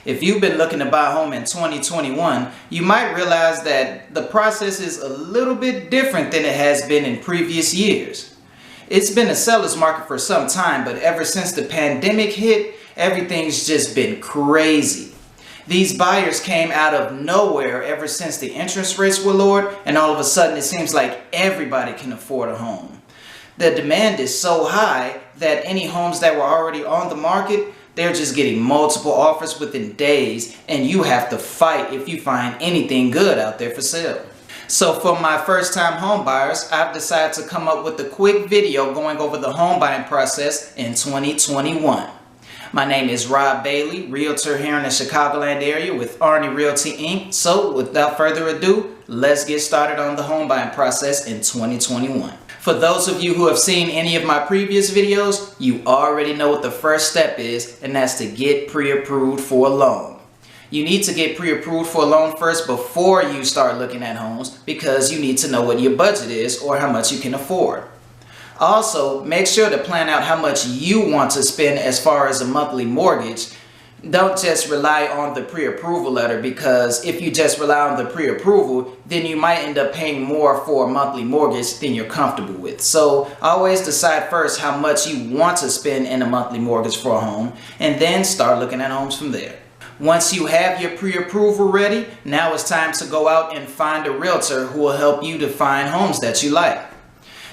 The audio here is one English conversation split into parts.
If you've been looking to buy a home in 2021, you might realize that the process is a little bit different than it has been in previous years. It's been a seller's market for some time, but ever since the pandemic hit, everything's just been crazy. These buyers came out of nowhere ever since the interest rates were lowered, and all of a sudden it seems like everybody can afford a home. The demand is so high that any homes that were already on the market, they're just getting multiple offers within days, and you have to fight if you find anything good out there for sale. So for my first time home buyers, I've decided to come up with a quick video going over the home buying process in 2021. My name is Rob Bailey, realtor here in the Chicagoland area with ARNI Realty Inc. So without further ado, let's get started on the home buying process in 2021. For those of you who have seen any of my previous videos, you already know what the first step is, and that's to get pre-approved for a loan. You need to get pre-approved for a loan first before you start looking at homes, because you need to know what your budget is or how much you can afford. Also, make sure to plan out how much you want to spend as far as a monthly mortgage. Don't just rely on the pre-approval letter, because if you just rely on the pre-approval, then you might end up paying more for a monthly mortgage than you're comfortable with. So always decide first how much you want to spend in a monthly mortgage for a home, and then start looking at homes from there. Once you have your pre-approval ready, now it's time to go out and find a realtor who will help you to find homes that you like.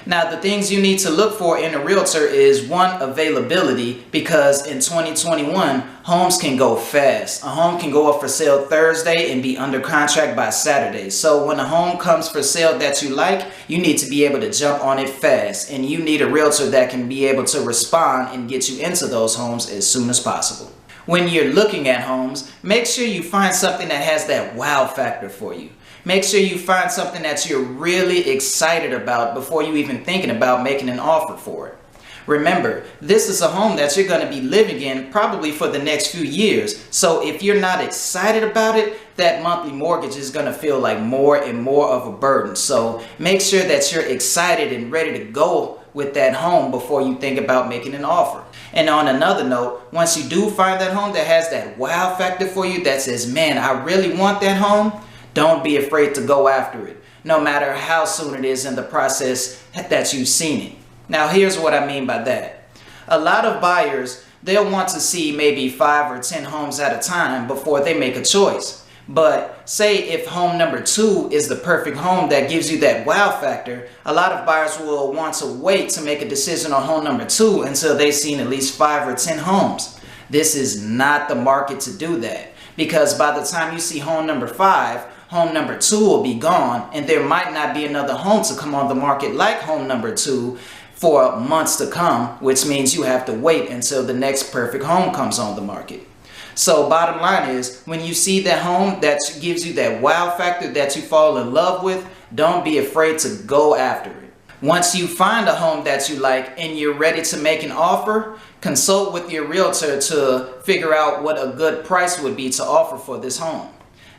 Now, the things you need to look for in a realtor is one, availability, because in 2021, homes can go fast. A home can go up for sale Thursday and be under contract by Saturday. So when a home comes for sale that you like, you need to be able to jump on it fast, and you need a realtor that can be able to respond and get you into those homes as soon as possible. When you're looking at homes, make sure you find something that has that wow factor for you. Make sure you find something that you're really excited about before you even thinking about making an offer for it. Remember, this is a home that you're going to be living in probably for the next few years. So if you're not excited about it, that monthly mortgage is going to feel like more and more of a burden. So make sure that you're excited and ready to go with that home before you think about making an offer. And on another note, once you do find that home that has that wow factor for you, that says, man, I really want that home, don't be afraid to go after it, no matter how soon it is in the process that you've seen it. Now, here's what I mean by that. A lot of buyers, they'll want to see maybe 5 or 10 homes at a time before they make a choice. But say if home number 2 is the perfect home that gives you that wow factor, a lot of buyers will want to wait to make a decision on home number 2 until they've seen at least 5 or 10 homes. This is not the market to do that, because by the time you see home number 5, home number 2 will be gone, and there might not be another home to come on the market like home number 2 for months to come, which means you have to wait until the next perfect home comes on the market. So bottom line is, when you see that home that gives you that wow factor that you fall in love with, don't be afraid to go after it. Once you find a home that you like and you're ready to make an offer, consult with your realtor to figure out what a good price would be to offer for this home.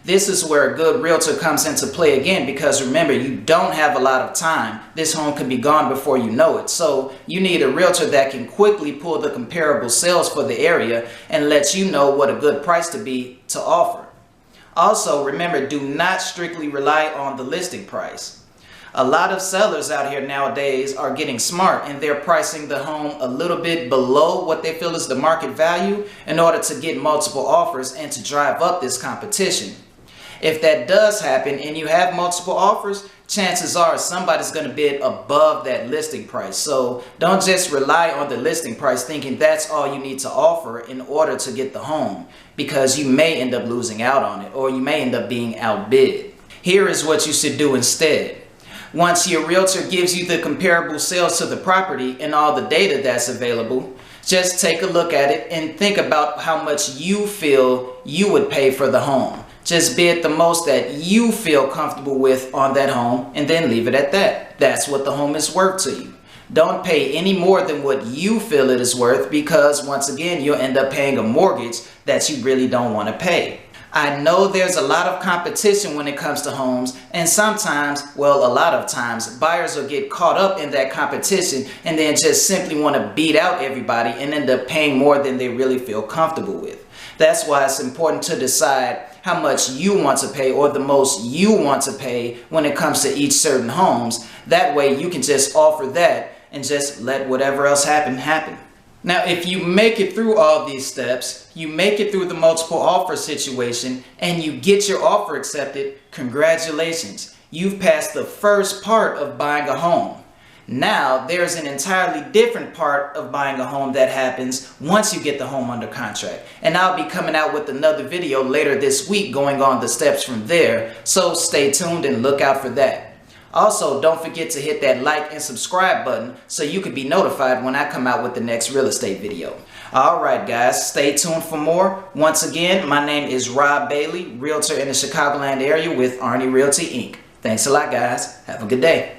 This is where a good realtor comes into play again, because remember, you don't have a lot of time. This home could be gone before you know it. So you need a realtor that can quickly pull the comparable sales for the area and let you know what a good price to be to offer. Also, remember, do not strictly rely on the listing price. A lot of sellers out here nowadays are getting smart, and they're pricing the home a little bit below what they feel is the market value in order to get multiple offers and to drive up this competition. If that does happen and you have multiple offers, chances are somebody's going to bid above that listing price. So don't just rely on the listing price thinking that's all you need to offer in order to get the home, because you may end up losing out on it, or you may end up being outbid. Here is what you should do instead. Once your realtor gives you the comparable sales to the property and all the data that's available, just take a look at it and think about how much you feel you would pay for the home. Just bid the most that you feel comfortable with on that home, and then leave it at that. That's what the home is worth to you. Don't pay any more than what you feel it is worth, because once again, you'll end up paying a mortgage that you really don't want to pay. I know there's a lot of competition when it comes to homes, and sometimes, well, a lot of times, buyers will get caught up in that competition and then just simply want to beat out everybody and end up paying more than they really feel comfortable with. That's why it's important to decide how much you want to pay, or the most you want to pay when it comes to each certain homes. That way you can just offer that and just let whatever else happen. Now, if you make it through all these steps, you make it through the multiple offer situation, and you get your offer accepted, congratulations. You've passed the first part of buying a home. Now, there's an entirely different part of buying a home that happens once you get the home under contract. And I'll be coming out with another video later this week going on the steps from there. So stay tuned and look out for that. Also, don't forget to hit that like and subscribe button so you can be notified when I come out with the next real estate video. Alright guys, stay tuned for more. Once again, my name is Rob Bailey, realtor in the Chicagoland area with ARNI Realty Inc. Thanks a lot guys. Have a good day.